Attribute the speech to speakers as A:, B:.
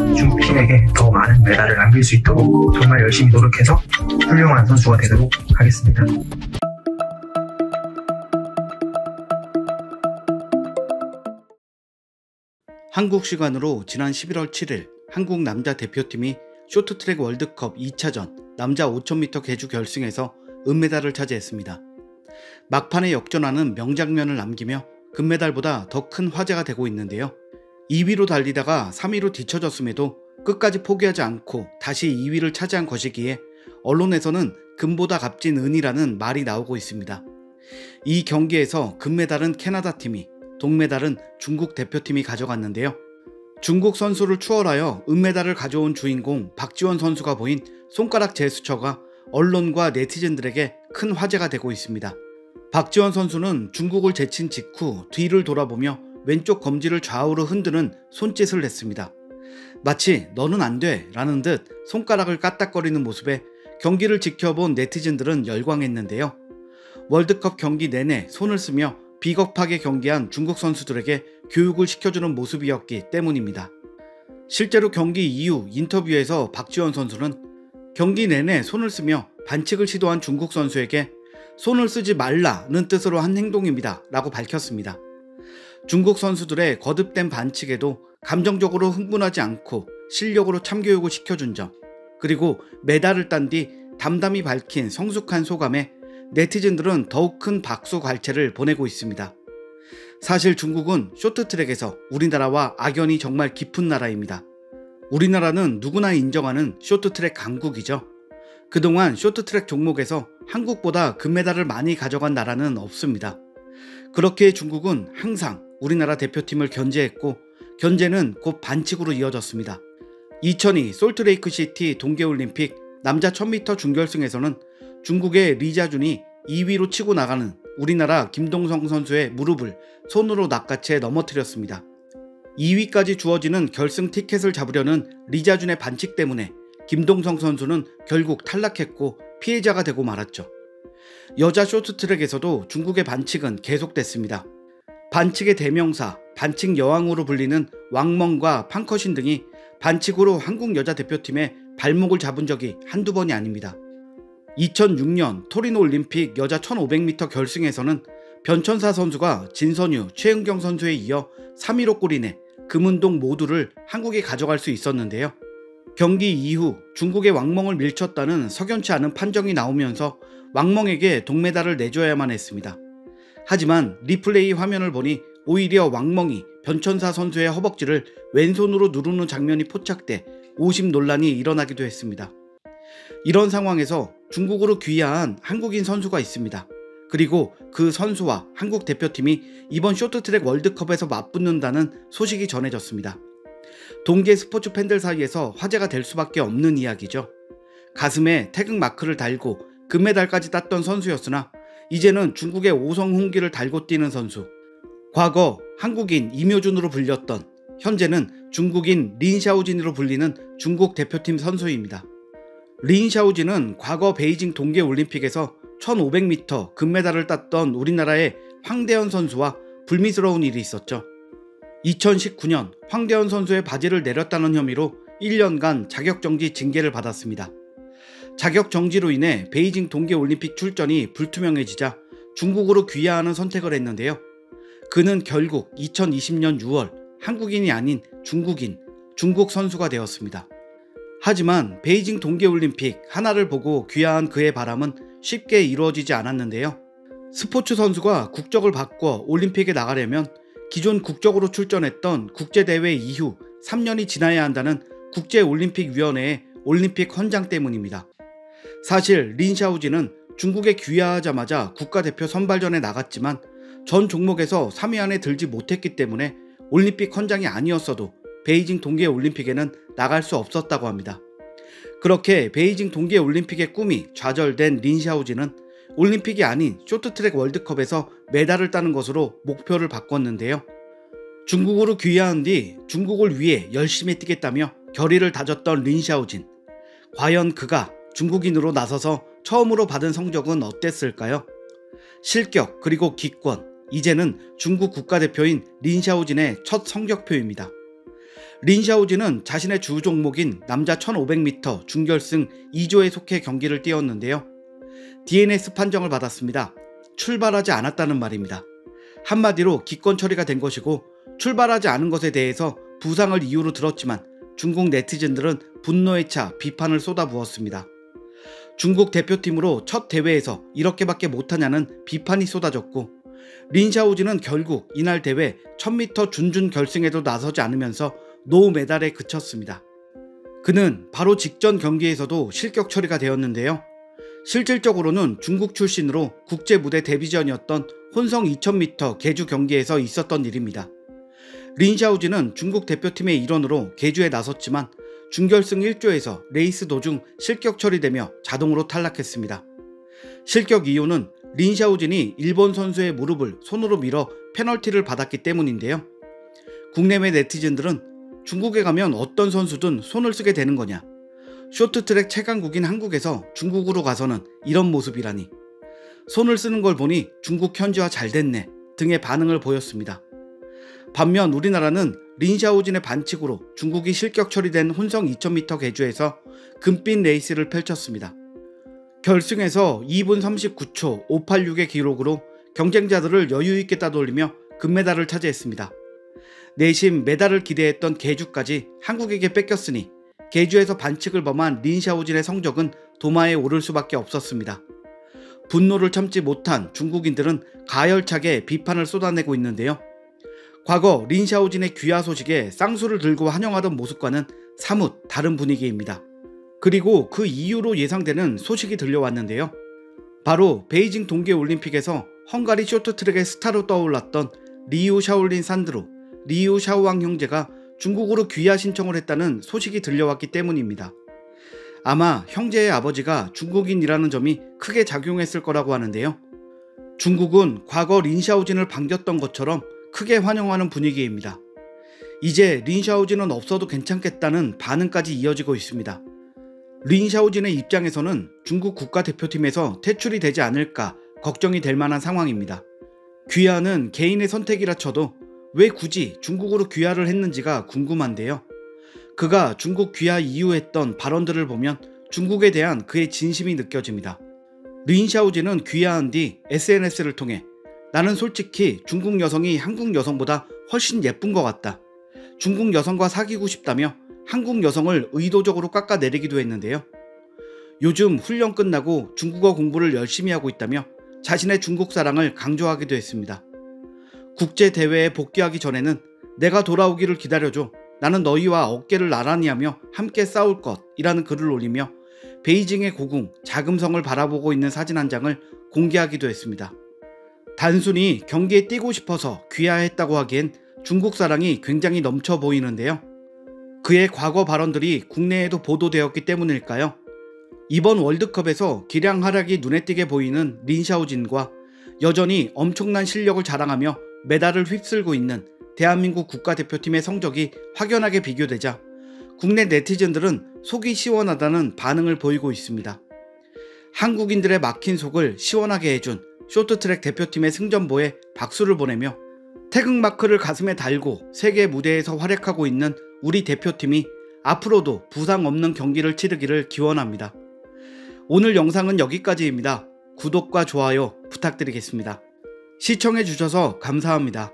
A: 중국팀에게 더 많은 메달을 남길 수 있도록 정말 열심히 노력해서 훌륭한 선수가 되도록 하겠습니다.
B: 한국 시간으로 지난 11월 7일 한국 남자 대표팀이 쇼트트랙 월드컵 2차전 남자 5000m 계주 결승에서 은메달을 차지했습니다. 막판에 역전하는 명장면을 남기며 금메달보다 더 큰 화제가 되고 있는데요. 2위로 달리다가 3위로 뒤처졌음에도 끝까지 포기하지 않고 다시 2위를 차지한 것이기에 언론에서는 금보다 값진 은이라는 말이 나오고 있습니다. 이 경기에서 금메달은 캐나다 팀이, 동메달은 중국 대표팀이 가져갔는데요. 중국 선수를 추월하여 은메달을 가져온 주인공 박지원 선수가 보인 손가락 제스처가 언론과 네티즌들에게 큰 화제가 되고 있습니다. 박지원 선수는 중국을 제친 직후 뒤를 돌아보며 왼쪽 검지를 좌우로 흔드는 손짓을 했습니다. 마치 너는 안 돼 라는 듯 손가락을 까딱거리는 모습에 경기를 지켜본 네티즌들은 열광했는데요. 월드컵 경기 내내 손을 쓰며 비겁하게 경기한 중국 선수들에게 교육을 시켜주는 모습이었기 때문입니다. 실제로 경기 이후 인터뷰에서 박지원 선수는 경기 내내 손을 쓰며 반칙을 시도한 중국 선수에게 손을 쓰지 말라는 뜻으로 한 행동입니다 라고 밝혔습니다. 중국 선수들의 거듭된 반칙에도 감정적으로 흥분하지 않고 실력으로 참교육을 시켜준 점, 그리고 메달을 딴 뒤 담담히 밝힌 성숙한 소감에 네티즌들은 더욱 큰 박수 갈채를 보내고 있습니다. 사실 중국은 쇼트트랙에서 우리나라와 악연이 정말 깊은 나라입니다. 우리나라는 누구나 인정하는 쇼트트랙 강국이죠. 그동안 쇼트트랙 종목에서 한국보다 금메달을 많이 가져간 나라는 없습니다. 그렇게 중국은 항상 우리나라 대표팀을 견제했고 견제는 곧 반칙으로 이어졌습니다. 2002 솔트레이크시티 동계올림픽 남자 1000m 준결승에서는 중국의 리자준이 2위로 치고 나가는 우리나라 김동성 선수의 무릎을 손으로 낚아채 넘어뜨렸습니다. 2위까지 주어지는 결승 티켓을 잡으려는 리자준의 반칙 때문에 김동성 선수는 결국 탈락했고 피해자가 되고 말았죠. 여자 쇼트트랙에서도 중국의 반칙은 계속됐습니다. 반칙의 대명사, 반칙 여왕으로 불리는 왕멍과 팡커신 등이 반칙으로 한국 여자 대표팀의 발목을 잡은 적이 한두 번이 아닙니다. 2006년 토리노 올림픽 여자 1500m 결승에서는 변천사 선수가 진선유, 최은경 선수에 이어 3위로 골인해 금은동 모두를 한국이 가져갈 수 있었는데요. 경기 이후 중국의 왕멍을 밀쳤다는 석연치 않은 판정이 나오면서 왕멍에게 동메달을 내줘야만 했습니다. 하지만 리플레이 화면을 보니 오히려 왕멍이 변천사 선수의 허벅지를 왼손으로 누르는 장면이 포착돼 오심 논란이 일어나기도 했습니다. 이런 상황에서 중국으로 귀화한 한국인 선수가 있습니다. 그리고 그 선수와 한국 대표팀이 이번 쇼트트랙 월드컵에서 맞붙는다는 소식이 전해졌습니다. 동계 스포츠 팬들 사이에서 화제가 될 수밖에 없는 이야기죠. 가슴에 태극 마크를 달고 금메달까지 땄던 선수였으나 이제는 중국의 오성홍기를 달고 뛰는 선수, 과거 한국인 임효준으로 불렸던, 현재는 중국인 린샤오진으로 불리는 중국 대표팀 선수입니다. 린샤오진은 과거 베이징 동계올림픽에서 1500m 금메달을 땄던 우리나라의 황대현 선수와 불미스러운 일이 있었죠. 2019년 황대현 선수의 바지를 내렸다는 혐의로 1년간 자격정지 징계를 받았습니다. 자격정지로 인해 베이징 동계올림픽 출전이 불투명해지자 중국으로 귀화하는 선택을 했는데요. 그는 결국 2020년 6월 한국인이 아닌 중국인, 중국 선수가 되었습니다. 하지만 베이징 동계올림픽 하나를 보고 귀화한 그의 바람은 쉽게 이루어지지 않았는데요. 스포츠 선수가 국적을 바꿔 올림픽에 나가려면 기존 국적으로 출전했던 국제대회 이후 3년이 지나야 한다는 국제올림픽위원회의 올림픽 헌장 때문입니다. 사실 린샤오진은 중국에 귀화하자마자 국가대표 선발전에 나갔지만 전 종목에서 3위 안에 들지 못했기 때문에 올림픽 헌장이 아니었어도 베이징 동계올림픽에는 나갈 수 없었다고 합니다. 그렇게 베이징 동계올림픽의 꿈이 좌절된 린샤오진은 올림픽이 아닌 쇼트트랙 월드컵에서 메달을 따는 것으로 목표를 바꿨는데요. 중국으로 귀화한 뒤 중국을 위해 열심히 뛰겠다며 결의를 다졌던 린샤오진. 과연 그가 중국인으로 나서서 처음으로 받은 성적은 어땠을까요? 실격 그리고 기권, 이제는 중국 국가대표인 린샤오진의 첫 성적표입니다. 린샤오진은 자신의 주 종목인 남자 1500m 준결승 2조에 속해 경기를 뛰었는데요. DNS 판정을 받았습니다. 출발하지 않았다는 말입니다. 한마디로 기권 처리가 된 것이고, 출발하지 않은 것에 대해서 부상을 이유로 들었지만 중국 네티즌들은 분노에 차 비판을 쏟아부었습니다. 중국 대표팀으로 첫 대회에서 이렇게밖에 못하냐는 비판이 쏟아졌고, 린샤오진은 결국 이날 대회 1000m 준준 결승에도 나서지 않으면서 노메달에 그쳤습니다. 그는 바로 직전 경기에서도 실격 처리가 되었는데요. 실질적으로는 중국 출신으로 국제 무대 데뷔전이었던 혼성 2000m 계주 경기에서 있었던 일입니다. 린샤오진은 중국 대표팀의 일원으로 계주에 나섰지만 준결승 1조에서 레이스 도중 실격 처리되며 자동으로 탈락했습니다. 실격 이유는 린샤오진이 일본 선수의 무릎을 손으로 밀어 페널티를 받았기 때문인데요. 국내외 네티즌들은 중국에 가면 어떤 선수든 손을 쓰게 되는 거냐, 쇼트트랙 최강국인 한국에서 중국으로 가서는 이런 모습이라니, 손을 쓰는 걸 보니 중국 현지화 잘 됐네 등의 반응을 보였습니다. 반면 우리나라는 린샤오진의 반칙으로 중국이 실격 처리된 혼성 2000m 계주에서 금빛 레이스를 펼쳤습니다. 결승에서 2분 39초 586의 기록으로 경쟁자들을 여유있게 따돌리며 금메달을 차지했습니다. 내심 메달을 기대했던 계주까지 한국에게 뺏겼으니 계주에서 반칙을 범한 린샤오진의 성적은 도마에 오를 수밖에 없었습니다. 분노를 참지 못한 중국인들은 가열차게 비판을 쏟아내고 있는데요. 과거 린샤오진의 귀화 소식에 쌍수를 들고 환영하던 모습과는 사뭇 다른 분위기입니다. 그리고 그 이유로 예상되는 소식이 들려왔는데요. 바로 베이징 동계올림픽에서 헝가리 쇼트트랙의 스타로 떠올랐던 리우 샤올린 산드로, 리우 샤오왕 형제가 중국으로 귀화 신청을 했다는 소식이 들려왔기 때문입니다. 아마 형제의 아버지가 중국인이라는 점이 크게 작용했을 거라고 하는데요. 중국은 과거 린샤오진을 반겼던 것처럼 크게 환영하는 분위기입니다. 이제 린샤오진은 없어도 괜찮겠다는 반응까지 이어지고 있습니다. 린샤오진의 입장에서는 중국 국가대표팀에서 퇴출이 되지 않을까 걱정이 될 만한 상황입니다. 귀화는 개인의 선택이라 쳐도 왜 굳이 중국으로 귀화를 했는지가 궁금한데요. 그가 중국 귀화 이후 했던 발언들을 보면 중국에 대한 그의 진심이 느껴집니다. 린샤오진은 귀화한 뒤 SNS를 통해 나는 솔직히 중국 여성이 한국 여성보다 훨씬 예쁜 것 같다. 중국 여성과 사귀고 싶다며 한국 여성을 의도적으로 깎아내리기도 했는데요. 요즘 훈련 끝나고 중국어 공부를 열심히 하고 있다며 자신의 중국 사랑을 강조하기도 했습니다. 국제대회에 복귀하기 전에는 내가 돌아오기를 기다려줘. 나는 너희와 어깨를 나란히 하며 함께 싸울 것이라는 글을 올리며 베이징의 고궁 자금성을 바라보고 있는 사진 한 장을 공개하기도 했습니다. 단순히 경기에 뛰고 싶어서 귀화했다고 하기엔 중국 사랑이 굉장히 넘쳐 보이는데요. 그의 과거 발언들이 국내에도 보도되었기 때문일까요? 이번 월드컵에서 기량 하락이 눈에 띄게 보이는 린샤오진과 여전히 엄청난 실력을 자랑하며 메달을 휩쓸고 있는 대한민국 국가대표팀의 성적이 확연하게 비교되자 국내 네티즌들은 속이 시원하다는 반응을 보이고 있습니다. 한국인들의 막힌 속을 시원하게 해준 쇼트트랙 대표팀의 승전보에 박수를 보내며 태극마크를 가슴에 달고 세계 무대에서 활약하고 있는 우리 대표팀이 앞으로도 부상 없는 경기를 치르기를 기원합니다. 오늘 영상은 여기까지입니다. 구독과 좋아요 부탁드리겠습니다. 시청해주셔서 감사합니다.